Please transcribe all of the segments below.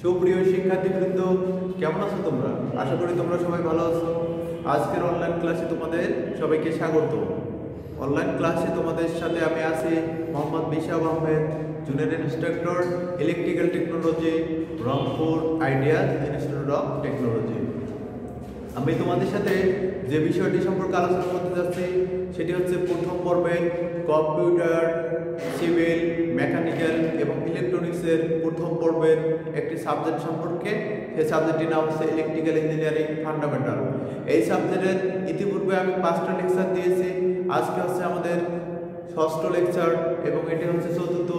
সুপ্রিয় শিক্ষার্থীবৃন্দ, কেমন আছো তোমরা? আশা করি তোমরা সবাই ভালো আছো। আজকের অনলাইন ক্লাসে তোমাদের সবাইকে স্বাগত। অনলাইন ক্লাসে তোমাদের সাথে আমি আছি Mohammad Bishab Ahmed, junior instructor, electrical technology, Rangpur Ideal Institute of Technology. আমি তোমাদের সাথে যে বিষয়টি সম্পর্কে আলোচনা করতে যাচ্ছি সেটি হচ্ছে প্রথম পর্বের কম্পিউটার, সিভিল, মেকানিক্যাল এবং ইলেকট্রনিক্সের প্রথম পর্বের একটি সাবজেক্ট সম্পর্কে। সেই সাবজেক্টটির নাম হচ্ছে ইলেকট্রিক্যাল ইঞ্জিনিয়ারিং ফান্ডামেন্টাল। এই সাবজেক্টের ইতিপূর্বে আমি 5টা লেকচার দিয়েছি। আজকে হচ্ছে আমাদের 6ষ্ঠ লেকচার এবং এটি হচ্ছে 4র্থ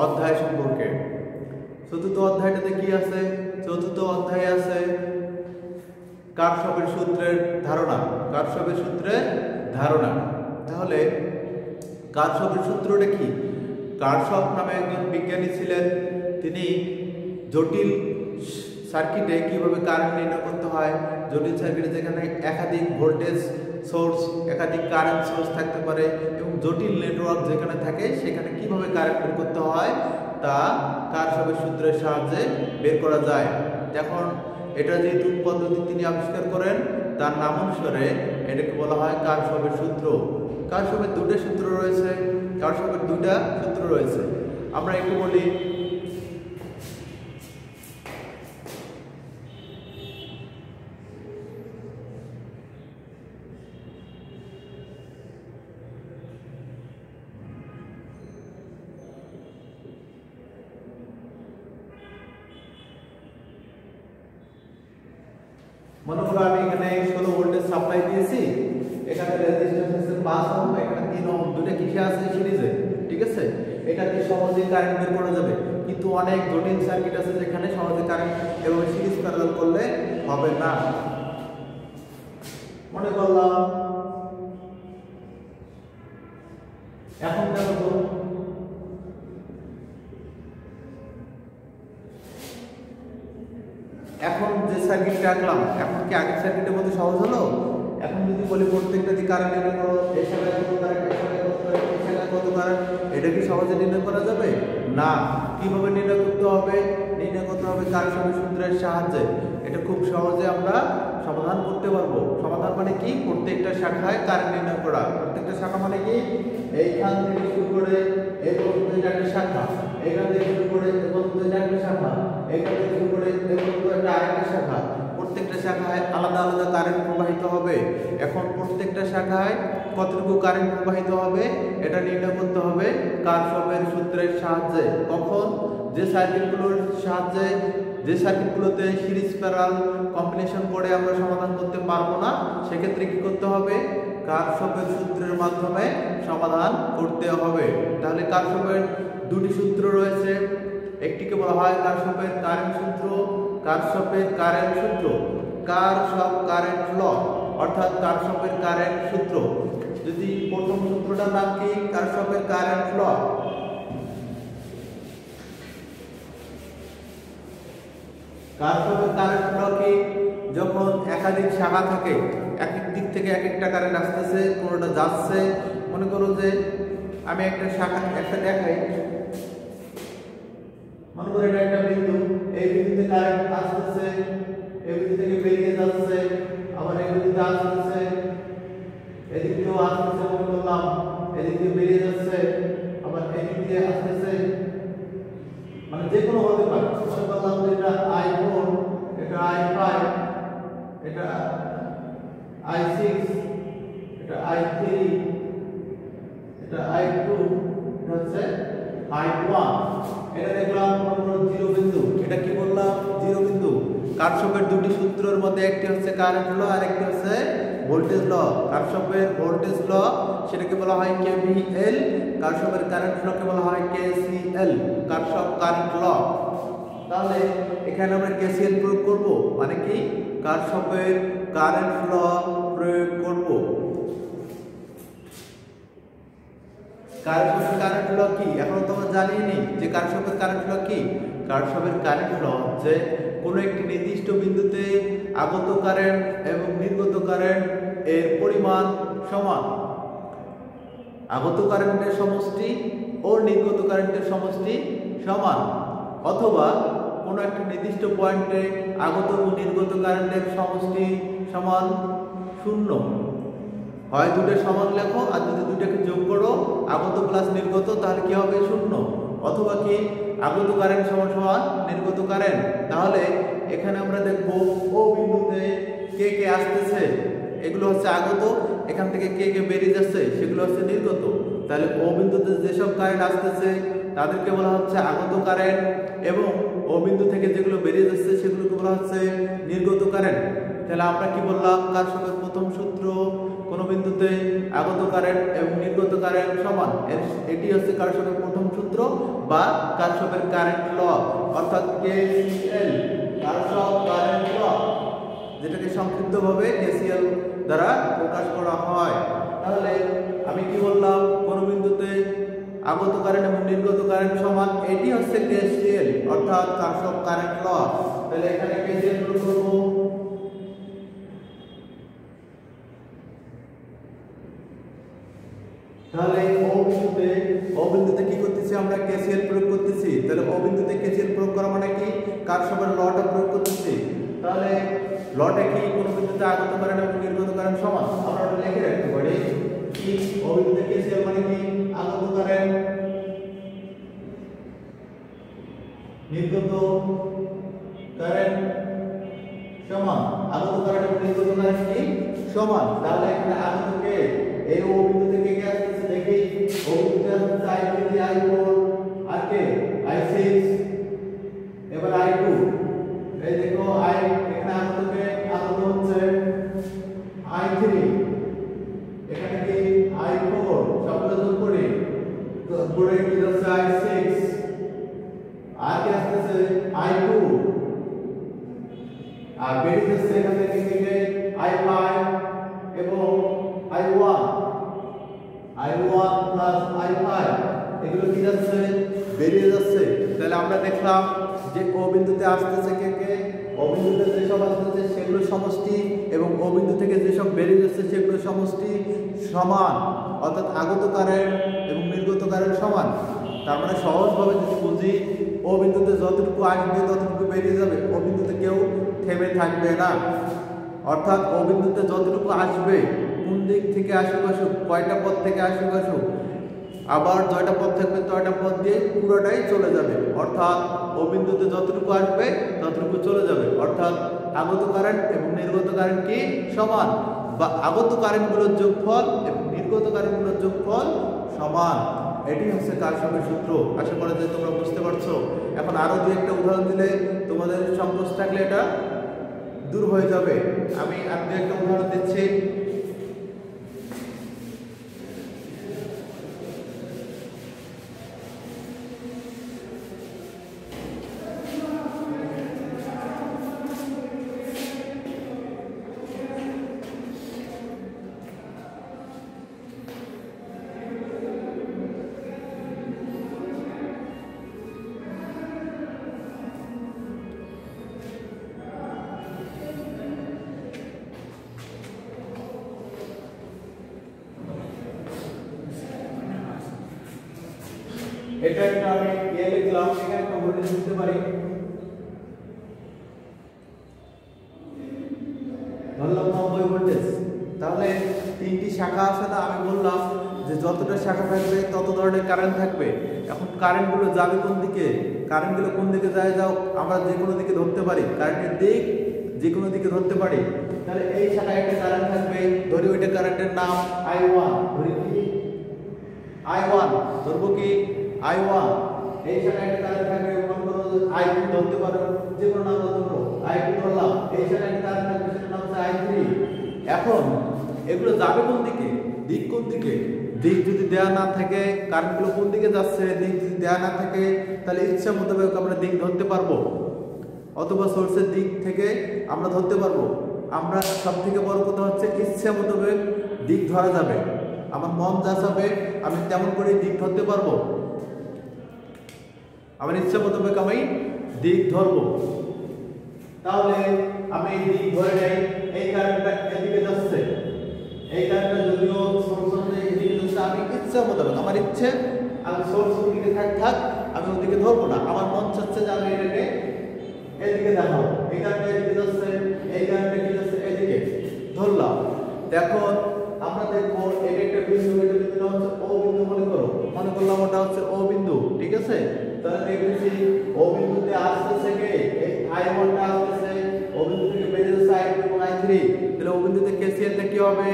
অধ্যায় সম্পর্কে। 4র্থ অধ্যায়টাতে কি আছে? 4র্থ অধ্যায়ে আছে কারশফের সূত্রের ধারণা। কারশফের সূত্রের ধারণা। তাহলে কারশফের সূত্রটা কি? কারশফ নামে একজন বিজ্ঞানী ছিলেন। তিনি জটিল সার্কিটে কিভাবে কারেন্ট নির্ণয় করতে হয়, জটিল সার্কিটে যেখানে একাধিক ভোল্টেজ সোর্স, একাধিক কারেন্ট সোর্স থাকতে পারে এবং জটিল নেটওয়ার্ক যেখানে থাকে সেখানে কিভাবে কারেন্ট বের করতে হয় তা কারশফের সূত্রের সাহায্যে বের করা যায়। এখন এটা যেহেতু পদ্ধতি তিনি আবিষ্কার করেন, তার নাম অনুসারে এটাকে বলা হয় কারশফের সূত্র। কারশফের 2টা সূত্র রয়েছে। কারশফের 2টা সূত্র রয়েছে। আমরা একটু বলি। মনে করো আমি এখানে 16 ভোল্টের সাপ্লাই দিয়েছি, এখানে রেজিস্ট্যান্স আছে 5 ওহম, এখানে 3 ওহম, দুটো কিসে আছে? সিরিজে। ঠিক আছে, এটাতে সহজে কারেন্ট বের করা যাবে। কিন্তু অনেক জটিল সার্কিট আছে যেখানে সহজে কারেন্ট এভাবে সিরিজ প্যারালাল করলে হবে না। মনে করলাম এখন দেখো তো এখন যে সার্কিটটা আঁকলাম, এখন কি আগের সার্কিটের মধ্যে সহজ হলো? এখন যদি বলি প্রত্যেকটা দিকে কারেন্ট নির্ণয় করো, এই শাখায় কত কারেন্ট, এই শাখায় কত কারেন্ট, এই শাখায় কত কারেন্ট, এটা কি সহজে নির্ণয় করা যাবে? না। কিভাবে নির্ণয় করতে হবে? নির্ণয় করতে হবে কারশফের সূত্রের সাহায্যে। এটা খুব সহজে আমরা সমাধান করতে পারবো। সমাধান মানে কি? প্রত্যেকটা শাখায় কারেন্ট নির্ণয় করা। প্রত্যেকটা শাখা মানে কি? এইখান থেকে শুরু করে এই পর্যন্ত একটা শাখা, এখান থেকে শুরু করে এই পর্যন্ত একটা শাখা, এখান থেকে শুরু করে এই পর্যন্ত একটা আরেকটা শাখা। প্রত্যেকটা শাখায় আলাদা আলাদা কারেন্ট প্রবাহিত হবে। এখন প্রত্যেকটা শাখায় কতটুকু কারেন্ট প্রবাহিত হবে এটা নির্ণয় করতে হবে কারশফের সূত্রের সাহায্যে। কখন? যে সার্কিটগুলোর সাহায্যে, যে সার্কিটগুলোতে সিরিজ প্যারালাল কম্বিনেশন করে আমরা সমাধান করতে পারবো না, সেক্ষেত্রে কি করতে হবে? কারশফের সূত্রের মাধ্যমে সমাধান করতে হবে। তাহলে কারশফের 2টি সূত্র রয়েছে। একটিকে বলা হয় কারশফের কারেন্ট সূত্র, কারশফের কারেন্ট সূত্র, কারশফ কারেন্ট ল, অর্থাৎ কারশফের কারেন্ট সূত্র। যদি প্রথম সূত্রটার নাম কি? কারশফের কারেন্ট ল। কারশফের কারেন্ট ল কি? যখন একাধিক শাখা থাকে, এক এক দিক থেকে এক একটা কারেন্ট আসতেছে, কোনোটা যাচ্ছে। মনে করো যে আমি একটা শাখা একটা দেখাই। মনে করো এটা একটা বিন্দু, এই বিন্দুতে কারেন্ট আসতেছে, এই বিন্দু থেকে বেরিয়ে যাচ্ছে, আবার এই বিন্দুতে আসতেছে, এদিক দিয়েও আসতেছে। মনে করলাম এদিক দিয়ে বেরিয়ে যাচ্ছে, আবার এদিক দিয়ে আসতেছে, মানে যে কোনো হতে পারে। মনে করলাম যে এটা I4, এটা I5, এটা I6, এটা I3, এটা I2, এটা হচ্ছে I1। এটা দেখলাম জিরো বিন্দু। এটা কি বললাম? জিরো বিন্দু। কারশফের 2টি সূত্রের মধ্যে একটি হচ্ছে কারেন্ট ল আর একটি হচ্ছে ভোল্টেজ ল। কারশফের ভোল্টেজ ল সেটাকে বলা হয় KVL, কারশফের কারেন্ট লকে বলা হয় KCL, কারশফ কারেন্ট ল। তাহলে এখানে আমরা KCL প্রয়োগ করব, মানে কি? কারশফের কারেন্ট ল প্রয়োগ করব। কারশফের কারেন্ট ল কি? এখন তোমরা জানিয়ে নি যে কারশফের কারেন্ট ল কি। কারশফের কারেন্ট ল হচ্ছে কোনো একটি নির্দিষ্ট বিন্দুতে আগত কারেন্ট এবং নির্গত কারেন্ট এর পরিমাণ সমান। আগত কারেন্টের সমষ্টি ও নির্গত কারেন্টের সমষ্টি সমান, অথবা কোনো একটা নির্দিষ্ট পয়েন্টে আগত ও নির্গত কারেন্টের সমষ্টি সমান 0। হয় দুটো সমান লেখো, আর যদি দুটোকে যোগ করো আগত প্লাস নির্গত তাহলে কি হবে 0, অথবা কি আগত কারেন্ট সমান সমান নির্গত কারেন্ট। তাহলে এখানে আমরা দেখব ও বিন্দুতে কে কে আসতেছে, এগুলো হচ্ছে আগত, এখান থেকে কে কে বেরিয়ে যাচ্ছে সেগুলো হচ্ছে নির্গত। তাহলে ও বিন্দুতে যেসব কারেন্ট আসতেছে তাদেরকে বলা হচ্ছে আগত কারেন্ট, এবং ও বিন্দু থেকে যেগুলো বেরিয়ে যাচ্ছে সেগুলোকে বলা হচ্ছে নির্গত কারেন্ট। তাহলে আমরা কি বললাম, কারশফের প্রথম সূত্র, কোন বিন্দুতে আগত কারেন্ট এবং নির্গত কারেন্ট সমান, এটি হচ্ছে কারশফের প্রথম সূত্র বা কারশফের কারেন্ট ল, অর্থাৎ কেসিএল, কারশফ কারেন্ট ল, যেটাকে সংক্ষিপ্তভাবে কেসিএল দ্বারা প্রকাশ করা হয়। তাহলে আমি কি বললাম, কোন বিন্দুতে আগত কারেন্ট এবং নির্গত কারেন্ট সমান, এটি হচ্ছে কেসিএল অর্থাৎ কারশফ কারেন্ট ল। তাহলে এখানে কেসিএল প্রয়োগ করব। তাহলে ও বিন্দুতে কি করতেছি আমরা, কেসিএল প্রয়োগ করতেছি। তাহলে ও বিন্দুতে কেসিএল প্রয়োগ করা মানে কি, কারশফের লটা প্রয়োগ করতেছি। তাহলে লটা কি, কোন বিন্দুতে আগত কারেন্ট এবং নির্গত কারেন্ট সমান, আমরা ওটা লিখে রাখতে পারি কি, ও বিন্দুতে কেসিএল মানে কি, আগত কারেন্ট নির্গত কারেন্ট সমান, আগত কারেন্ট এবং নির্গত কারেন্ট কি সমান। তাহলে এখানে আগত কে, এই ও বিন্দু থেকে কে আসছে দেখি, ও বিন্দুতে আসছে I3 I4 আর কে I6, এবার I2, এই দেখো এখানে আগত কে, আগত হচ্ছে I3, এখানে কি I4, সবগুলো যোগ করি তো পরে কি হচ্ছে I6, আর কে আসছে I2, আর বেরিয়ে যাচ্ছে এখান থেকে কি I5 এবং I1 প্লাস I5, এগুলো কি যাচ্ছে, বেরিয়ে যাচ্ছে। তাহলে আমরা দেখলাম যে ও বিন্দুতে আসতেছে কে কে, ও বিন্দুতে যেসব আসতেছে সেগুলো সমষ্টি, এবং ও বিন্দু থেকে যেসব বেরিয়ে যাচ্ছে সেগুলো সমষ্টি সমান, অর্থাৎ আগত কারেন্ট এবং নির্গত কারেন্ট সমান। তার মানে সহজভাবে যদি বুঝি, ও বিন্দুতে যতটুকু আসবে ততটুকু বেরিয়ে যাবে, ও বিন্দুতে কেউ থেমে থাকবে না। অর্থাৎ ও বিন্দুতে যতটুকু আসবে, কোন দিক থেকে আসুক আসুক, কয়টা পথ থেকে আসুক আসুক, আবার জয়টা পথ থাকবে তয়টা পথ দিয়ে পুরোটাই চলে যাবে। অর্থাৎ ও বিন্দুতে যতটুকু আসবে ততটুকু চলে যাবে, অর্থাৎ আগত কারেন্ট এবং নির্গত কারেন্ট কি সমান, বা আগত কারেন্টগুলোর যোগফল এবং নির্গত কারেন্টগুলোর যোগফল সমান। এটি হচ্ছে কারশফের সূত্র। আশা করা যায় তোমরা বুঝতে পারছো। এখন আরো দুই একটা উদাহরণ দিলে তোমাদের সংকোচ থাকলে এটা দূর হয়ে যাবে। আমি আর দুই একটা উদাহরণ দিচ্ছি। এটা একটা আমি লিখলাম, এখানে একটা ভোল্টেজ দিতে পারি, ধরলাম 90 ভোল্টেজ। তাহলে তিনটি শাখা আছে না, আমি বললাম যে যতটা শাখা থাকবে তত ধরনের কারেন্ট থাকবে। এখন কারেন্টগুলো যাবে কোন দিকে, কারেন্টগুলো কোন দিকে যায়, যাও আমরা যে কোনো দিকে ধরতে পারি, কারেন্টের দিক যে কোনো দিকে ধরতে পারি। তাহলে এই শাখায় একটা কারেন্ট থাকবে, ধরি ওইটা কারেন্টের নাম I1, ধরি কি I1, ধরবো কি I1। এই শাখায় একটা কারেন্ট থাকবে, মনে করো I2 ধরতে পারো, যে কোনো নাম ধরতে পারো, I2 ধরলাম। এই শাখায় একটা কারেন্ট থাকবে, সেটার নাম হচ্ছে I3। এখন এগুলো যাবে কোন দিকে, দিক কোন দিকে, দিক যদি দেয়া না থাকে, কারেন্টগুলো কোন দিকে যাচ্ছে, দিক যদি দেয়া না থাকে, তাহলে ইচ্ছা মোতাবেক আমরা দিক ধরতে পারবো, অথবা সোর্সের দিক থেকে আমরা ধরতে পারবো। আমরা সব থেকে বড় কথা হচ্ছে ইচ্ছা মোতাবেক দিক ধরা যাবে, আমার মন যা চাবে আমি তেমন করে দিক ধরতে পারবো, আমার ইচ্ছা মোতাবেক আমি দিক ধরবো। তাহলে আমি এই দিক ধরে নেই, এই কারেন্টটা এদিকে যাচ্ছে, এই কারেন্টটা যদিও সোর্স অনুযায়ী এদিকে যাচ্ছে, আমি ইচ্ছা মোতাবেক আমার ইচ্ছে আমি সোর্স ওদিকে থাক আমি ওদিকে ধরবো না, আমার মন চাচ্ছে যে আমি এটাকে এদিকে দেখো এই কারেন্টটা এদিকে যাচ্ছে, এই কারেন্টটা কি যাচ্ছে এদিকে ধরলাম। দেখো আমরা দেখবো এটা একটা বিন্দু, এটা বিন্দুটা হচ্ছে ও বিন্দু মনে করলাম ওটা হচ্ছে ও বিন্দু, ঠিক আছে। তাহলে দেখতেছি ও বিন্দুতে আসতেছে কে এই I1 টা আসতেছে, ও বিন্দু থেকে বেরিয়ে যাচ্ছে I2 এবং I3। তাহলে ও বিন্দুতে KCL টা কি হবে,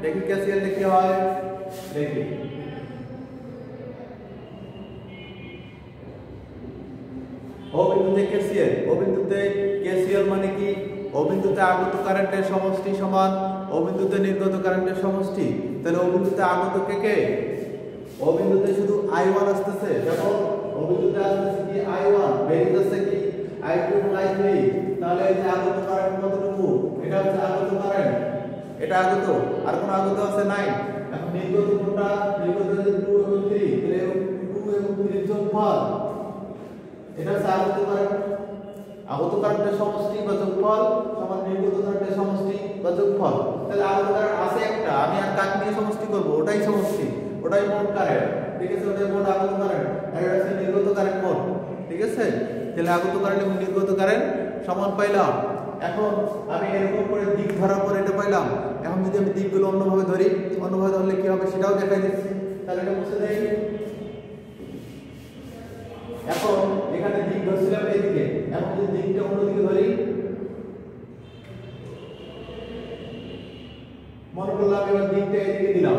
দেখি KCL টা কি হয়, দেখি ও বিন্দুতে KCL মানে কি, ও বিন্দুতে আগত কারেন্টের সমষ্টি সমান ও বিন্দুতে নির্গত কারেন্টের সমষ্টি। তাহলে ও বিন্দুতে আগত কে, ও বিন্দুতে শুধু I1 আসতেছে, দেখো ও বিন্দুতে আসতেছে কি I1, বেরিয়ে যাচ্ছে কি I2 এবং I3। তাহলে এই যে আগত কারেন্ট কতটুকু, এটা হচ্ছে আগত কারেন্ট, এটা আগত, আর কোন আগত আছে নাই। এখন নির্গত কোনটা, নির্গত হচ্ছে 2 এবং 3, তাহলে 2 এবং 3 যোগফল, এটা হচ্ছে আগত কারেন্ট। আগত কারেন্টের সমষ্টি বা যোগফল সমান নির্গত কারেন্টের সমষ্টি বা যোগফল। তাহলে আগত কারেন্ট আছে একটা, আমি আর কাকে নিয়ে সমষ্টি করব, ওটাই সমষ্টি, ওটাই মোট কারেন্ট, ঠিক আছে, ওটাই মোট আগত কারেন্ট, আর এটা হচ্ছে নির্গত কারেন্ট মোট, ঠিক আছে। তাহলে আগত কারেন্ট এবং নির্গত কারেন্ট সমান পাইলাম। এখন আমি এরকম করে দিক ধরার পর এটা পাইলাম। এখন যদি আমি দিকগুলো অন্যভাবে ধরি, অন্যভাবে ধরলে কি হবে সেটাও দেখাই দিচ্ছি। তাহলে এটা মুছে দেই। এখন এখানে দিক ধরছিলাম এইদিকে, এখন যদি দিকটা অন্যদিকে ধরি, মনে করলাম এবার দিকটা এদিকে দিলাম,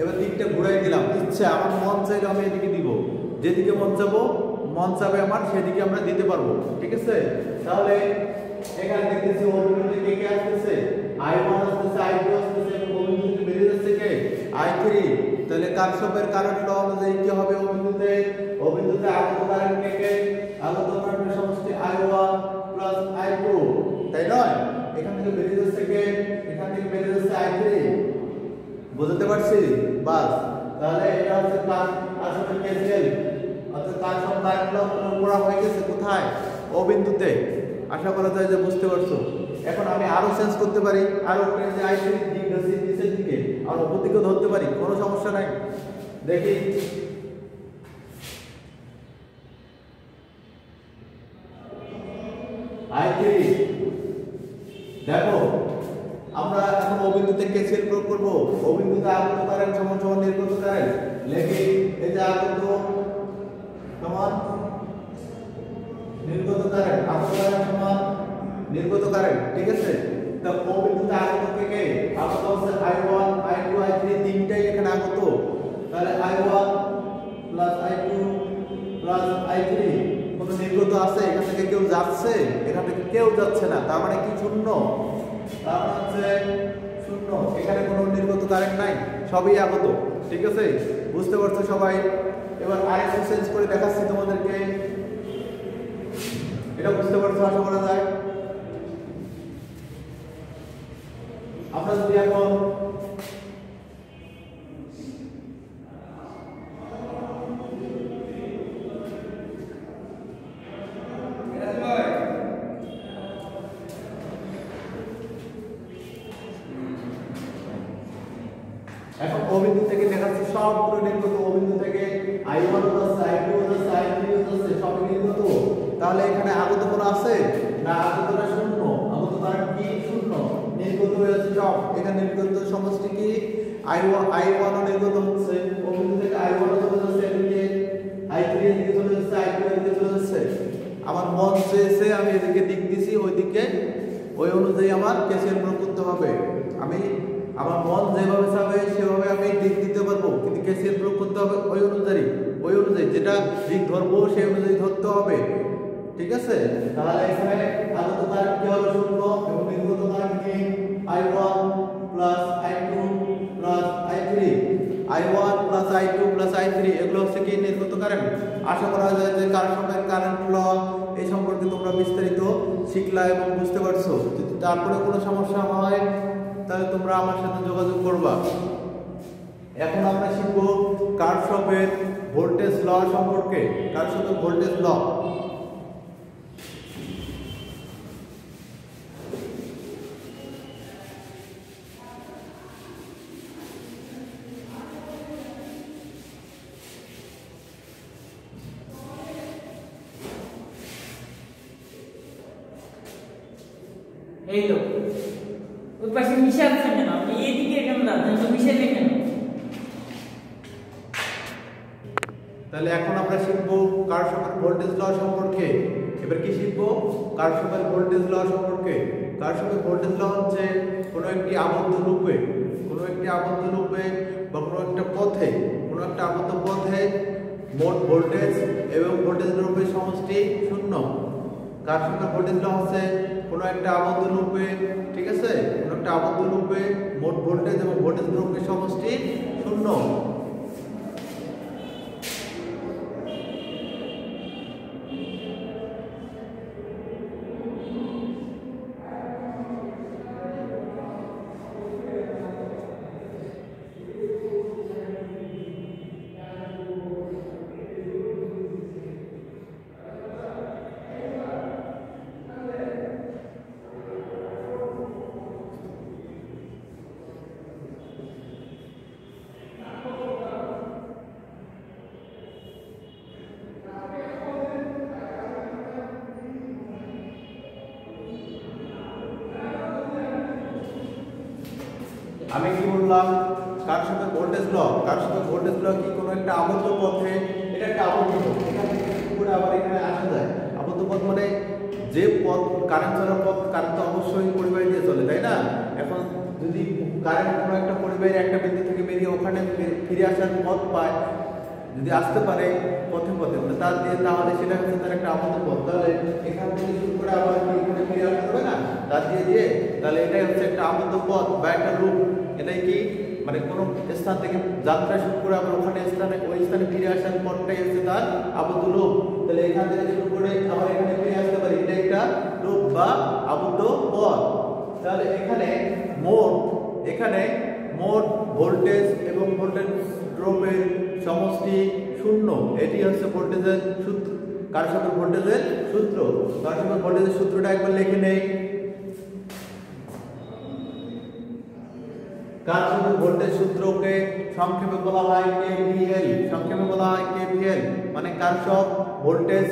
এবার দিকটা ঘুরাই দিলাম, ইচ্ছা আমার মন চাইলে আমি এদিকে দিব, যেদিকে মন চাবে আমার সেদিকে আমরা দিতে পারবো, ঠিক আছে। তাহলে এখানে দেখতেছি ও বিন্দুতে কে আসতেছে, I1 আসতেছে, I2 আসতেছে এবং ও বিন্দু থেকে বেরিয়ে যাচ্ছে কে I3। তাহলে কারশফের কারেন্ট ল অনুযায়ী কি হবে, ও বিন্দুতে আগত কারেন্ট কে, আগত কারেন্টের সমষ্টি I1 প্লাস I2, তাই নয়। এখান থেকে বেরিয়ে যাচ্ছে কে, এখান থেকে বেরিয়ে যাচ্ছে I3, বুঝতে পারছি বাস। তাহলে এটা হচ্ছে কার আসলে KCL, অর্থাৎ কারশফ কারেন্ট ল প্রয়োগ করা হয়ে গেছে কোথায়, ও বিন্দুতে। আশা করা যায় যে বুঝতে পারছো। এখন আমি আরো চেঞ্জ করতে পারি, আরো যে I3 দিক ধরছি নিচের দিকে, আর উপর দিকেও ধরতে পারি, কোনো সমস্যা নাই। দেখি I3, দেখো আমরা এখন ও বিন্দুতে KCL প্রয়োগ করব। ও বিন্দুতে আগত কারেন্ট সমান সমান নির্গত কারেন্ট, লেখি এই যে আগত সমান নির্গত কারেন্ট, আগত কারেন্ট সমান নির্গত কারেন্ট, ঠিক আছে। তো ও বিন্দুতে আগত কে, আগত হচ্ছে I1 I2 I3 তিনটাই এখানে আগত। তাহলে I1 plus I2 plus I3, কোন নির্গত আছে, এখান থেকে কেউ যাচ্ছে, এখান থেকে কেউ যাচ্ছে না, তার মানে কি শূন্য, তার মানে হচ্ছে শূন্য, এখানে কোনো নির্গত কারেন্ট নাই, সবই আগত, ঠিক আছে। বুঝতে পারছো সবাই। এবার আরেকটু চেঞ্জ করে দেখাচ্ছি তোমাদেরকে, এটা বুঝতে পারছো আশা করা যায়। আমরা যদি এখন ও বিন্দু থেকে দেখাচ্ছি সবগুলো নির্গত, ও বিন্দু থেকে I1 আছে, I2 আছে, I3 আছে, সবই নির্গত। তাহলে এখানে আগত কোন আছে না, আগতটা শূন্য, আগত কারেন্ট কি শূন্য, নির্গত হয়েছে সব। এখানে নির্গত সমষ্টি কি I1 নির্গত হচ্ছে, ও বিন্দু থেকে I1 চলে যাচ্ছে এদিকে, I3 এদিকে চলে যাচ্ছে, I2 এদিকে চলে যাচ্ছে। আমার মন চেয়েছে আমি এদিকে দিক দিছি, ওইদিকে ওই অনুযায়ী আমার KCL প্রয়োগ করতে হবে। আমি আমার মন যেভাবে চাবে সেভাবে আমি দিক দিতে পারবো, কিন্তু KCL প্রয়োগ করতে হবে ওই অনুযায়ী যেটা দিক ধরবো সেই অনুযায়ী ধরতে হবে, ঠিক আছে। তাহলে এখানে আগত কারেন্ট কি হবে শূন্য এবং নির্গত কারেন্ট কি I1 plus I2 plus I3, I1 plus I2 plus I3 এগুলো হচ্ছে কি নির্গত কারেন্ট। আশা করা যায় যে কারশফের কারেন্ট ল এই সম্পর্কে তোমরা বিস্তারিত শিখলা এবং বুঝতে পারছো। যদি তারপরে কোনো সমস্যা হয় তাহলে তোমরা আমার সাথে যোগাযোগ করবা। এখন আমরা শিখব কারশফের ভোল্টেজ ল সম্পর্কে, কারশফের ভোল্টেজ ল। এই তো ওই পাশে মিশে আছে কেন? আপনি এইদিকে কেন যাচ্ছেন? তো মিশে কেন? তাহলে এখন আমরা শিখব কারশফের ভোল্টেজ ল সম্পর্কে। এবার কি শিখব? কারশফের ভোল্টেজ ল সম্পর্কে। কারশফের ভোল্টেজ ল হচ্ছে কোনো একটি আবদ্ধ লুপে বা কোনো একটা পথে, মোট ভোল্টেজ এবং ভোল্টেজ ড্রপের সমষ্টি শূন্য। কারশফের ভোল্টেজ ল হচ্ছে কোনো একটা আবদ্ধ লুপে, ঠিক আছে, কোনো একটা আবদ্ধ লুপে মোট ভোল্টেজ এবং ভোল্টেজ ড্রপের সমষ্টি শূন্য। আমি কি বললাম? কারশফের ভোল্টেজ ল কি কোনো একটা আবদ্ধ পথে, এটা একটা আবদ্ধ পথ, এখান থেকে শুরু করে আবার এখানে আসা যায়। আবদ্ধ পথ মানে যে পথ, কারেন্ট চলার পথ, কারেন্ট তো অবশ্যই পরিবাহী দিয়ে চলে, তাই না? এখন যদি কারেন্ট কোনো একটা পরিবাহীর একটা বিন্দু থেকে বেরিয়ে ওখানে ফিরে আসার পথ পায়, যদি আসতে পারে পথে তাহলে সেটা হচ্ছে তার একটা আবদ্ধ পথ। তাহলে এখান থেকে শুরু করে আবার এখানে ফিরে আসতে হবে না, তার দিয়ে তাহলে এটাই হচ্ছে একটা আবদ্ধ পথ বা একটা লুপ। এটাই কি মানে কোনো স্থান থেকে যাত্রা শুরু করে আবার ওই স্থানে ফিরে আসার পথটাই হচ্ছে তার আবদ্ধ লুপ। তাহলে এখান থেকে শুরু করে আবার এখানে ফিরে আসতে পারি, এটা একটা লুপ বা আবদ্ধ পথ। তাহলে এখানে মোট ভোল্টেজ এবং ভোল্টেজ ড্রপের সমষ্টি শূন্য। এটি হচ্ছে ভোল্টেজের সূত্র, কারশফের ভোল্টেজের সূত্র। কারশফের ভোল্টেজের সূত্রটা একবার লিখে নেই। কারশফের ভোল্টেজ সূত্রকে সংক্ষেপে বলা হয় KVL। মানে কারশফ ভোল্টেজ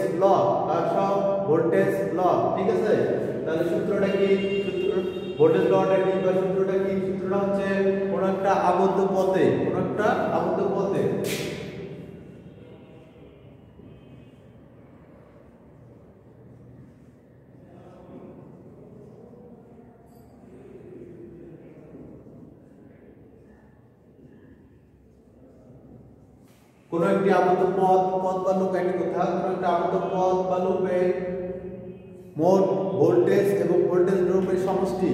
ল। ঠিক আছে? তাহলে সূত্রটা কি? ভোল্টেজ লটা কি বা সূত্রটা কি? সূত্রটা হচ্ছে কোনো একটা আবদ্ধ পথে কোনো একটি আবদ্ধ পথ বা লুপ, একটি কথা, কোনো একটা আবদ্ধ পথ বা লুপে মোট ভোল্টেজ এবং ভোল্টেজ ড্রপের সমষ্টি।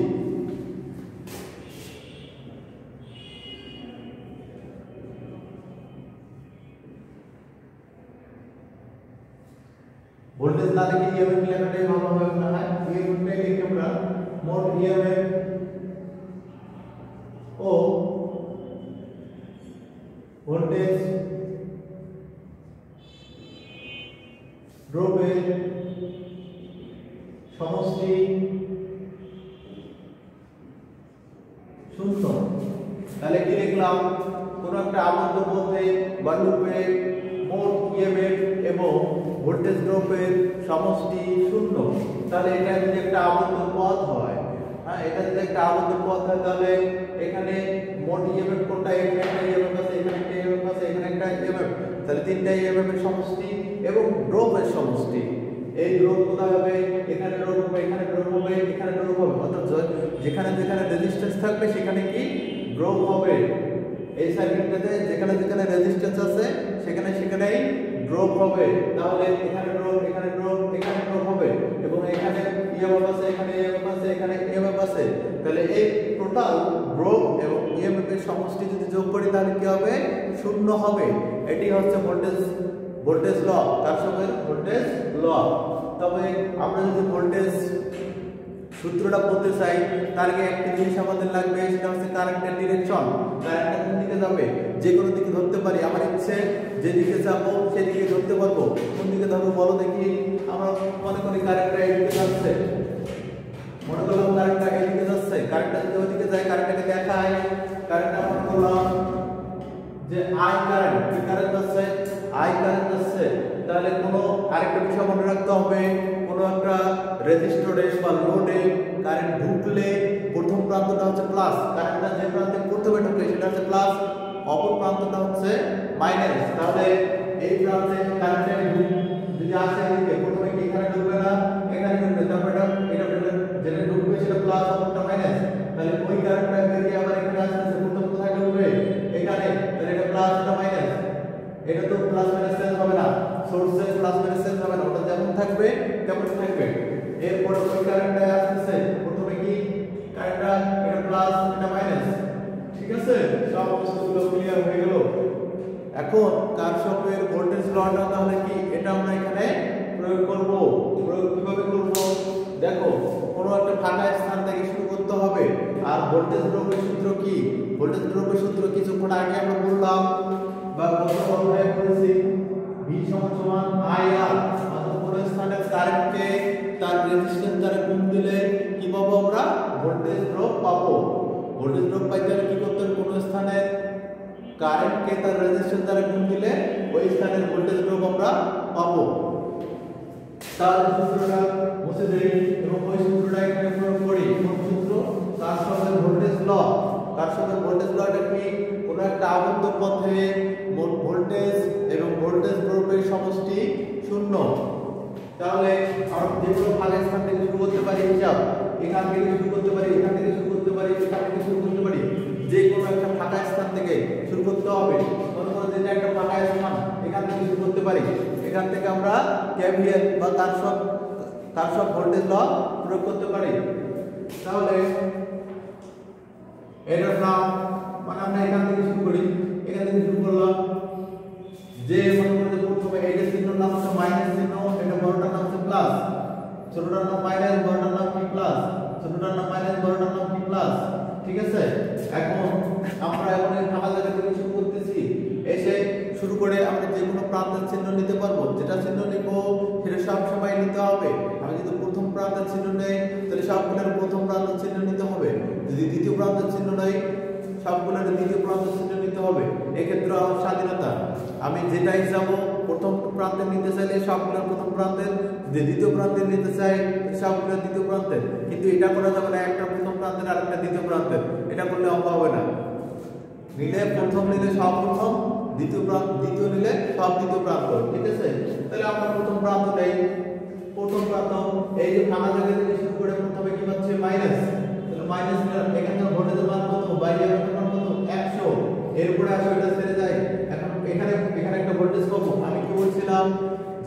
ভোল্টেজ না লিখে ইএমএফ লেখাটাই ভালো হবে না হয়। ইএমএফটাই লিখে আমরা মোট ইএমএফ ও ভোল্টেজ ড্রপের সমষ্টি শূন্য। তাহলে কি লিখলাম? কোন একটা আবদ্ধ পথে বা লুপে মোট ইএমএফ এবং ভোল্টেজ ড্রপের সমষ্টি শূন্য। তাহলে এটা যদি একটা আবদ্ধ পথ হয়, এটা যদি একটা আবদ্ধ পথ হয়, তাহলে এখানে মোট ইএমএফ কোনটা? এখানে একটা ইএমএফ আছে, এখানে একটা ইএমএফ আছে, এখানে একটা ইএমএফ। তাহলে তিনটা ইএমএফ এর সমষ্টি এবং ড্রপের সমষ্টি। এই ড্রপ কোথায় হবে? এখানে ড্রপ হবে, এখানে ড্রপ হবে, এখানে ড্রপ হবে। অর্থাৎ যেখানে রেজিস্ট্যান্স থাকবে সেখানে কি ড্রপ হবে। এই সার্কিটটাতে যেখানে রেজিস্ট্যান্স আছে সেখানেই ড্রপ হবে। তাহলে এখানে ড্রপ, এখানে ড্রপ, এখানে ড্রপ হবে এবং এখানে ইএমএফ আছে, এখানে ইএমএফ আছে, এখানে ইএমএফ আছে। তাহলে এই টোটাল ড্রপ এবং ইএমএফ এর সমষ্টি যদি যোগ করি তাহলে কি হবে? শূন্য হবে। এটি হচ্ছে ভোল্টেজ ল, কারশফের ভোল্টেজ ল। তবে আমরা যদি ভোল্টেজ সূত্রটা বলতে চাই তার আগে একটা জিনিস আমাদের লাগবে, সেটা হচ্ছে কারেন্টের ডিরেকশন। কারেন্টটা কোন দিকে যাবে? যে কোনো দিকে ধরতে পারি, আমার ইচ্ছে যেদিকে যাবো সেদিকে ধরতে পারবো। কোন দিকে ধরবো বলো দেখি? আমরা মনে করি কারেন্টটা এদিকে যাচ্ছে, মনে করলাম কারেন্টটা এদিকে যাচ্ছে। কারেন্টটা যদি ওইদিকে যায়, কারেন্টটাকে দেখায়, কারেন্টটা মনে করলাম যে আই কারেন্ট, কি কারেন্ট যাচ্ছে? আই কারেন্ট যাচ্ছে। তাহলে কোনো আরেকটা বিষয় মনে রাখতে হবে, কোনো কোনো একটা রেজিস্টরে বা লোডে কারেন্ট ঢুকলে প্রথম প্রান্তটা হচ্ছে প্লাস, কারেন্টটা যে প্রান্তে প্রথমে ঢুকে সেটা হচ্ছে প্লাস, অপর প্রান্তটা হচ্ছে মাইনাস। তাহলে এই প্রান্তে কারেন্ট যদি আসে এদিকে প্রথমে কি এখানে ঢুকবে না, এখানে ঢুকবে, তারপর এটা যেটা ঢুকবে সেটা প্লাস অপরটা মাইনাস। তাহলে ওই কারেন্টটা বেরিয়ে আবার এখানে আসছে, প্রথম কোথায় ঢুকবে এখানে, তাহলে এটা প্লাস এটা মাইনাস, এটা তো প্লাস মাইনাস চেঞ্জ হবে না, সোর্সে প্লাস মাইনাস চেঞ্জ হবে না, ওটা যেমন থাকবে তেমন থাকবে। এরপর ওই কারেন্টটা আসছে প্রথমে কি কারেন্টটা এটা প্লাস এটা মাইনাস, ঠিক আছে, সব বস্তুগুলো ক্লিয়ার হয়ে গেল। এখন কারশফের ভোল্টেজ লটা তাহলে কি এটা আমরা এখানে প্রয়োগ করব। প্রয়োগ কিভাবে করব দেখো, কোনো একটা ফাঁকা স্থান থেকে শুরু করতে হবে। আর ভোল্টেজ ড্রপের সূত্র কি, ভোল্টেজ ড্রপের সূত্র কিছুক্ষণ আগে আমরা বললাম বা গত অধ্যায়ে পড়েছি, V সমান IR, অর্থাৎ কোনো স্থানের কারেন্টকে তার রেজিস্ট্যান্স দ্বারা গুণ দিলে কি পাবো আমরা, ভোল্টেজ ড্রপ পাবো। ভোল্টেজ ড্রপ পাইতে হলে কি করতে হবে, কোনো স্থানের কারেন্টকে তার রেজিস্ট্যান্স দ্বারা গুণ দিলে ওই স্থানের ভোল্টেজ ড্রপ আমরা পাবো। তাহলে সূত্রটা মুছে দেই এবং ওই সূত্রটা এখানে প্রয়োগ করি। কোন সূত্র, কারশফের ভোল্টেজ ল। কারশফের ভোল্টেজ লটা কি, কোনো একটা আবদ্ধ পথে ভোল্টেজ এবং ভোল্টেজ ড্রপের সমষ্টি শূন্য। তাহলে আমরা যে কোনো ফাঁকা স্থান থেকে শুরু করতে পারি, হিসাব এখান থেকে শুরু করতে পারি, এখান থেকে শুরু করতে পারি, এখান থেকে শুরু করতে পারি, যে কোনো একটা ফাঁকা স্থান থেকে শুরু করতে হবে। মনে করো যেটা একটা ফাঁকা স্থান, এখান থেকে শুরু করতে পারি, এখান থেকে আমরা কেভিএল বা কারশফ ভোল্টেজ ল প্রয়োগ করতে পারি। তাহলে এটার নাম মানে আমরা এখান থেকে শুরু করি, এখান থেকে শুরু করলাম, যে মনে করো প্রথমে এইটা চিহ্ন নাম হচ্ছে মাইনাস চিহ্ন, এটা বড়টার নাম হচ্ছে প্লাস, ছোটটার নাম মাইনাস, বড়টার নাম কি প্লাস, ছোটটার নাম মাইনাস, বড়টার নাম কি প্লাস, ঠিক আছে। এখন আমরা এখন এই ফাঁকা জায়গা থেকে শুরু করতেছি, এসে শুরু করে আমরা যে কোনো প্রান্তের চিহ্ন নিতে পারবো, যেটা চিহ্ন নিব সেটা সব সময় নিতে হবে। আমি যদি প্রথম প্রান্তের চিহ্ন নেই তাহলে সবগুলোর প্রথম প্রান্তের চিহ্ন নিতে হবে, যদি দ্বিতীয় প্রান্তের চিহ্ন নেই সবগুলোর দ্বিতীয় প্রান্তের চিহ্ন নিতে হবে। এক্ষেত্রে আমার স্বাধীনতা, আমি যেটাই যাব প্রথম প্রান্তে নিতে চাইলে সবগুলোর প্রথম প্রান্তের, যে দ্বিতীয় প্রান্তে নিতে চাই সবগুলোর দ্বিতীয় প্রান্তের, কিন্তু এটা করা যাবে না একটা প্রথম প্রান্তের আর একটা দ্বিতীয় প্রান্তের, এটা করলে হবে না। নিলে প্রথম নিলে সব প্রথম, দ্বিতীয় নিলে সব দ্বিতীয় প্রান্ত, ঠিক আছে। তাহলে আমরা প্রথম প্রান্ত নেই, প্রথম প্রান্ত এই যে ফাঁকা জায়গা থেকে শুরু করে প্রথমে কি হচ্ছে মাইনাস, তাহলে মাইনাস এখানে ভোল্টেজের মান কত, বাইরে মান কত 100, এরপরে আসলে এটা ছেড়ে যায়। এখন এখানে একটা ভোল্টেজ পাবো, আমি কি বলছিলাম,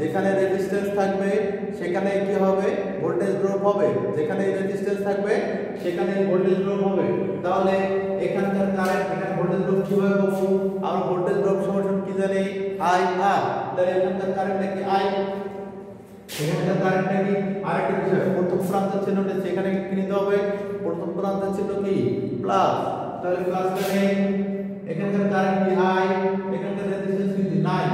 যেখানে রেজিস্ট্যান্স থাকবে সেখানে কি হবে, ভোল্টেজ ড্রপ হবে, যেখানে রেজিস্ট্যান্স থাকবে সেখানে ভোল্টেজ ড্রপ হবে। তাহলে এখানকার কারেন্ট, এখানে ভোল্টেজ ড্রপ কিভাবে পাবো, আমরা ভোল্টেজ ড্রপ সমান কি জানি আই আর, তাহলে এখানকার কারেন্টটা কি আই, এখানকার কারেন্টটা কি, আরেকটা বিষয় প্রথম প্রান্তের চিহ্নটা সেখানে কি নিতে হবে, প্রথম প্রান্তের চিহ্ন কি প্লাস, তাহলে প্লাসটা নেই, এখানকার কারেন্ট কি আই, এখানকার রেজিস্ট্যান্স কি 9,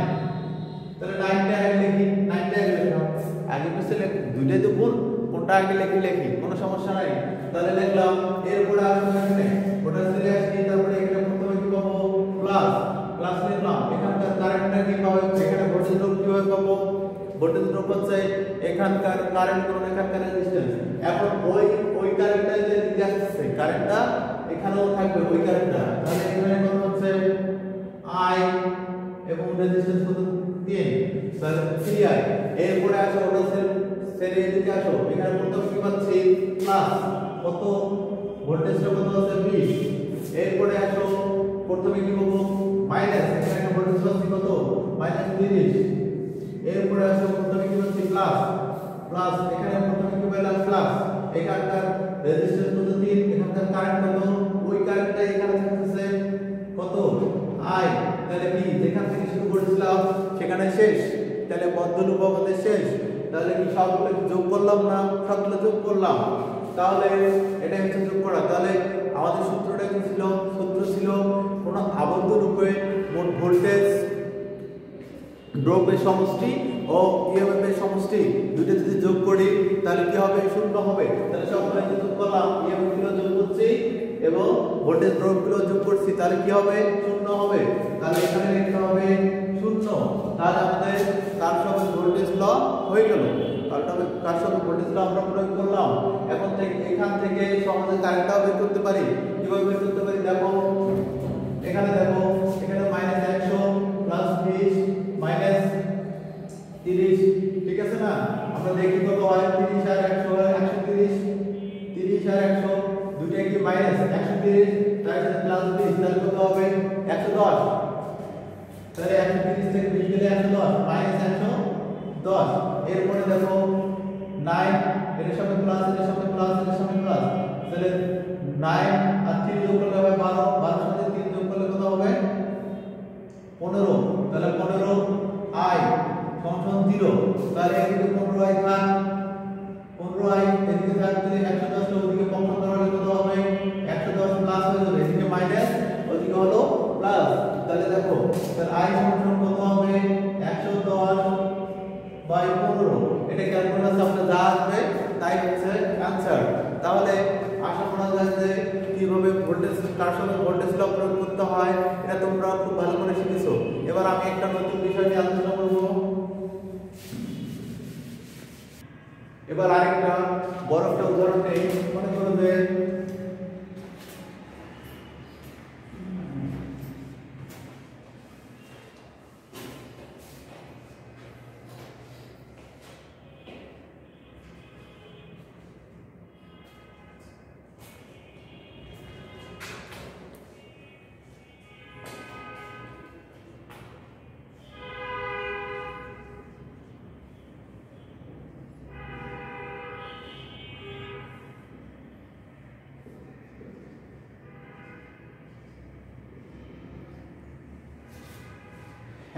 তাহলে 9টা আগে লিখি, 9টা আগে লিখলাম, আগে পিছনে দুইটাই তো ভুল, কোনটা আগে লিখি কোনো সমস্যা নাই। তাহলে লিখলাম, এরপরে আসলে এখানে ওটা ছেড়ে আসি, তারপরে এখানে প্রথমে কি পাবো প্লাস লিখলাম, এখানকার কারেন্টটা কি পাবো, এখানে ভোল্টেজ ড্রপ কিভাবে পাবো, ভোল্টেজ ড্রপ হচ্ছে এখানকার কারেন্ট কোন এখানকার রেজিস্ট্যান্স। এখন ওই কারেন্টটা যে দিকে আসছে কারেন্টটা এখানেও থাকবে ওই কারেন্টটা, তাহলে এখানে কত হচ্ছে আই এবং রেজিস্ট্যান্স কত 3, তাহলে 3i। এরপরে আসো ওটা ছেড়ে এদিকে আসো, এখানে প্রথম কি পাচ্ছি প্লাস, কত ভোল্টেজটা কত আছে 20, এরপরে আসো প্রথমে কি পাবো মাইনাস, এখানে ভোল্টেজ পাচ্ছি কত -30, এরপরে আসো প্রথমে কি পাচ্ছি প্লাস, এখানে প্রথমে কি পেলাম প্লাস, এখানকার রেজিস্ট্যান্স কত 3, এখানকার কারেন্ট কত, ওই কারেন্টটা এখানে থাকতেছে কত i, তাহলে কি যেখান থেকে শুরু করেছিলাম সেখানে শেষ, তাহলে বদ্ধ লুপ আমাদের শেষ। তাহলে কি সবগুলো যোগ করলাম না, সবগুলো যোগ করলাম, তাহলে এটা হচ্ছে যোগ করা। তাহলে আমাদের সূত্রটা কি ছিল, সূত্র ছিল কোন আবদ্ধ লুপে মোট ভোল্টেজ ড্রপের সমষ্টি ও ইএমএফ এর সমষ্টি দুটো যদি যোগ করি তাহলে কি হবে, শূন্য হবে। তাহলে সবগুলো যোগ করলাম, ইএমএফ গুলো যোগ করছি এবং ভোল্টেজ ড্রপ গুলো যোগ করছি, তাহলে কি হবে, শূন্য হবে। তাহলে এখানে লিখতে হবে শূন্য, তাহলে আমাদের কারশফের ভোল্টেজ ল হয়ে গেল। কারশফের ভোল্টেজ ল আমরা প্রয়োগ করলাম। এখন থেকে এখান থেকে সহজে কারেন্টটাও বের করতে পারি। কিভাবে বের করতে পারি দেখো, এখানে দেখো, এখানে -100 +20 -30, ঠিক আছে না? আমরা দেখি কত হয়, 30 আর 100 হয় 130, 30 আর 100 দুটোই কি -130, তার সাথে +20, তাহলে কত হবে 110। তাহলে 130 থেকে 20 গেলে 110 -110। এরপরে দেখো 9, এর সাথে প্লাস, এর সাথে প্লাস, এর সাথে প্লাস, তাহলে 9 আর 3 যোগ করলে হবে 12, 12 সাথে 3 যোগ করলে কত হবে 15, তাহলে 15i সমান 0। তাহলে এদিকে 15i থাক, 15i এদিকে থাক, যদি 110 ওদিকে পক্ষ ধরলে কত হবে 110 প্লাস হয়ে যাবে, এদিকে মাইনাস ওদিকে হলো প্লাস। তাহলে দেখো, তাহলে i সমান কত হবে 110/15। এটা ক্যালকুলাস আপনি যা আসবে তাই হচ্ছে आंसर। তাহলে আশা করা যায় যে কিভাবে ভোল্টেজ কারশফের ভোল্টেজ ল প্রয়োগ করতে হয় এটা তোমরা খুব ভালো করে শিখেছো। এবার আমি একটা নতুন বিষয় নিয়ে আলোচনা করব। এবার আরেকটা বড় একটা উদাহরণ নেই। মনে করো যে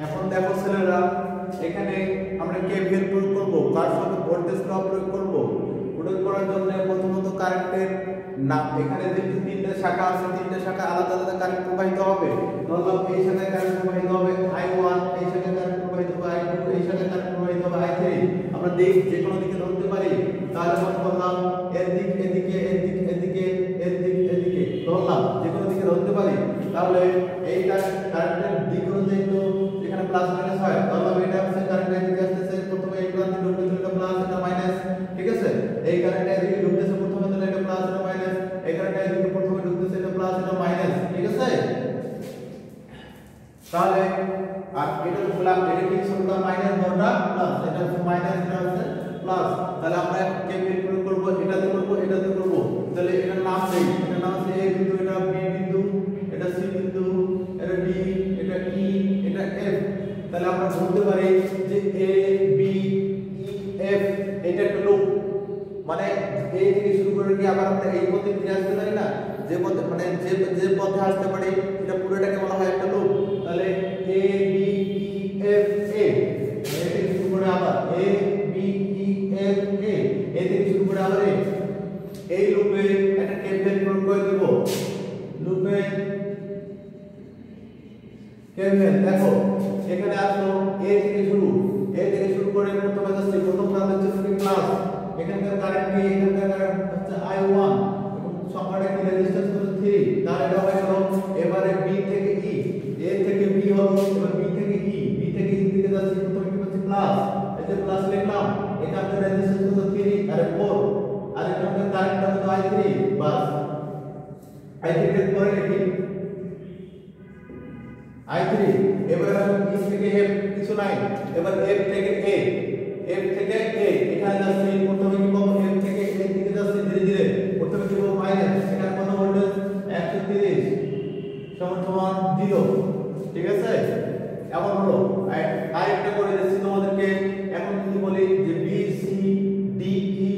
এখন দেখো ছেলেরা, এখানে আমরা কেভিএল প্রয়োগ করব, কারশফের ভোল্টেজ ল প্রয়োগ করব। প্রয়োগ করার জন্য প্রথমত কারেন্টের নাম, এখানে যে তিনটে শাখা আছে, তিনটে শাখা আলাদা আলাদা কারেন্ট প্রবাহিত হবে। ধরলাম এই শাখায় কারেন্ট প্রবাহিত হবে I1, এই শাখায় কারেন্ট প্রবাহিত হবে I2, এই শাখায় কারেন্ট প্রবাহিত হবে I3। আমরা যে কোনো দিকে ধরতে পারি। তাহলে মনে করলাম এর দিক এদিকে, এর দিক এদিকে, এর দিক এদিকে ধরলাম, যে কোনো দিকে ধরতে পারি। তাহলে এইটা কারেন্টের দিক অনুযায়ী তো এখানে প্লাস মাইনাস হয়। তাহলে এটা হচ্ছে কারেন্ট এদিকে আসছে, প্রথমে এই প্লাস ঢুকতেছে, এটা প্লাস এটা মাইনাস, ঠিক আছে? এই কারেন্ট এদিকে ঢুকতেছে প্রথমে, তাহলে এটা প্লাস এটা মাইনাস, এই কারেন্ট এদিকে প্রথমে ঢুকতেছে, এটা প্লাস এটা মাইনাস, ঠিক আছে? তাহলে আর এটা তো প্লাস, এটা কি শুরুটা মাইনাস, বড়টা প্লাস, এটা হচ্ছে মাইনাস, এটা হচ্ছে প্লাস। তাহলে আমরা কেভিএল প্রয়োগ করব, এটাতে করব, এটাতে করব। তাহলে এটার নাম দেই, এটার নাম হচ্ছে a বিন্দু, এটা b বিন্দু, এটা c বিন্দু, এটা d, এটা e, এটা f। তাহলে আমরা বলতে পারি যে a b e f এটা একটা লুপ। মানে এই থেকে শুরু করে কি আবার আমরা এই পথে ফিরে আসতে পারি না, যে পথে মানে যে পথে আসতে পারি এটা পুরোটাকে বলা হয় একটা লুপ। তাহলে a b e f a, এই থেকে শুরু করে আবার a b e f a, এই থেকে শুরু করে আবার এই লুপে একটা কেভিএল প্রয়োগ করে দেব। লুপে কেভিএল দেখো, এখানে আসলো a থেকে শুরু করে প্রথমে যাচ্ছে, প্রথম প্রান্তে হচ্ছে প্লাস, এখানকার কারেন্ট কি, এখানকার কারেন্ট হচ্ছে I1 এবং সংখ্যাটা কি রেজিস্ট্যান্স হচ্ছে 3। তাহলে এটা হয়ে গেল। এবারে b থেকে e, a থেকে b হলো, এবার b থেকে e, b থেকে e দিকে যাচ্ছে, প্রথমে কি হচ্ছে প্লাস, এই যে প্লাস লিখলাম, এখানকার রেজিস্ট্যান্স হচ্ছে 3 আর 4, আর এখানকার কারেন্টটা হচ্ছে I3, বাস I3 এর পরে লিখি I3। এবারে e থেকে f কিছু নাই, এবার f থেকে a, f থেকে a এখানে যাচ্ছে, প্রথমে কি পাবো f থেকে a দিকে যাচ্ছে ধীরে ধীরে, প্রথমে কি পাবো মাইনাস, এখানে কত ভোল্টেজ 130 সমান 0, ঠিক আছে? এমন হলো। আরেকটা করে দিচ্ছি তোমাদেরকে। এখন যদি বলি যে b c d e,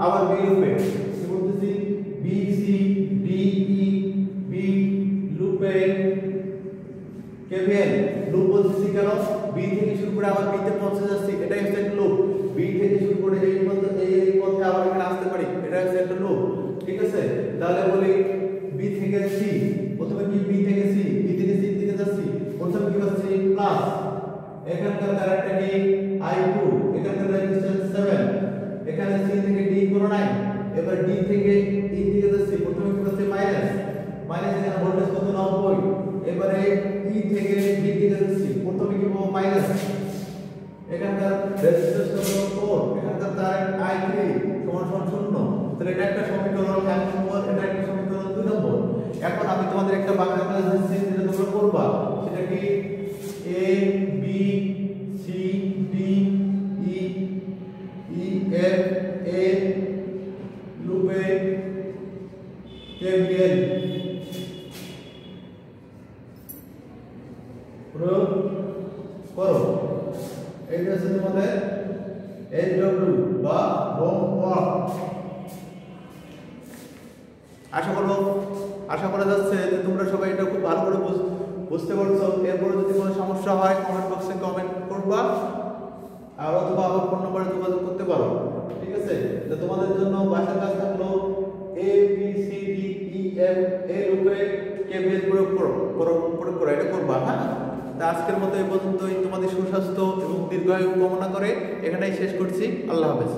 আবার b লুপে কি বলতেছি, b c d e b লুপে কেভিএল লুপ বলতেছি কেন, b থেকে শুরু করে আবার b তে পৌঁছে যাচ্ছি, এটাই হচ্ছে একটা লুপ। b থেকে শুরু করে এই পথে আবার এখানে আসতে পারি, এটা হচ্ছে একটা লুপ, ঠিক আছে? তাহলে বলি b থেকে c, প্রথমে কি b থেকে c, b থেকে c দিকে যাচ্ছি, প্রথমে কি হচ্ছে প্লাস, এখানকার কারেন্টটা কি I2, এখানকার রেজিস্ট্যান্স 7, এখানে c থেকে d কোনো নাই, এবার d থেকে e দিকে যাচ্ছি, প্রথমে কি হচ্ছে মাইনাস, মাইনাস এখানে ভোল্টেজ কত 90, এবারে e থেকে b দিকে যাচ্ছি, প্রথমে কি পাবো মাইনাস, এখানকার রেজিস্ট্যান্স হলো 4, এখানকার কারেন্ট I3 সমান 0। তাহলে এটা একটা সমীকরণ 1 নম্বর, এটা একটা সমীকরণ 2 নম্বর। এখন আমি তোমাদের একটা বাংলা ক্লাস দিচ্ছি যেটা তোমরা করবা, সেটা কি A B C D E E F A লুপে KVL প্রয়োগ করো। এইটা হচ্ছে তোমাদের SW বা হোমওয়ার্ক। আশা করা যাচ্ছে যে তোমরা সবাই এটা খুব ভালো করে বুঝতে পারছো। এরপরে যদি কোনো সমস্যা হয় কমেন্ট বক্সে কমেন্ট করবা, আর অথবা আমার ফোন নম্বরে যোগাযোগ করতে পারো। ঠিক আছে, তো তোমাদের জন্য বাসার কাজ থাকলো A B C D E F A রূপে KVL প্রয়োগ করো, এটা করবা। হ্যাঁ, তা আজকের মতো এই পর্যন্তই। তোমাদের সুস্বাস্থ্য এবং দীর্ঘায়ু কামনা করে এখানেই শেষ করছি। আল্লাহ হাফেজ।